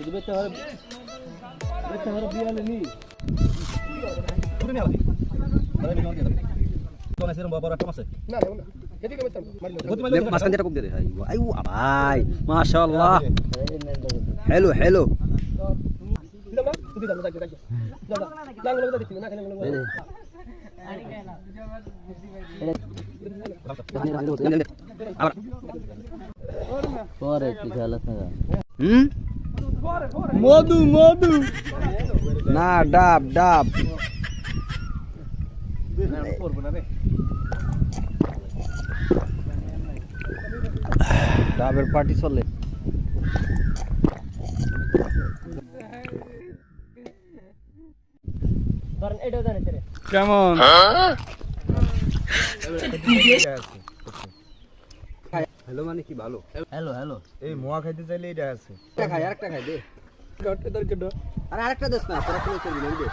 ಇದು ಬೆತ್ತ ಬಿಯಾಲೆ ನೀ পুরো মেলা দি বলে নিও দিয়ে তো না সেরকম বড় একটা মাছ না না এদিকে বেতাম মারলো মাছখান যেটা কোপ দে ভাই আইও ভাই মাশাআল্লাহ হ্যালো হ্যালো দিলাম না তুই দিলাম না দাও লাঙ্গল কথা দেখি না খালি পরে কি খেলা থাকা মধু মধু না ডাব ডাব ডাবের পার্টি চলে কেমন হ্যালো মানে কি ভালো হ্যালো হ্যালো এই মোয়া খাইতে চাইলে এটা আছে একটা খাই আরেকটা খাই দে আর আরেকটা দেস না তোরা কোন করবি না দে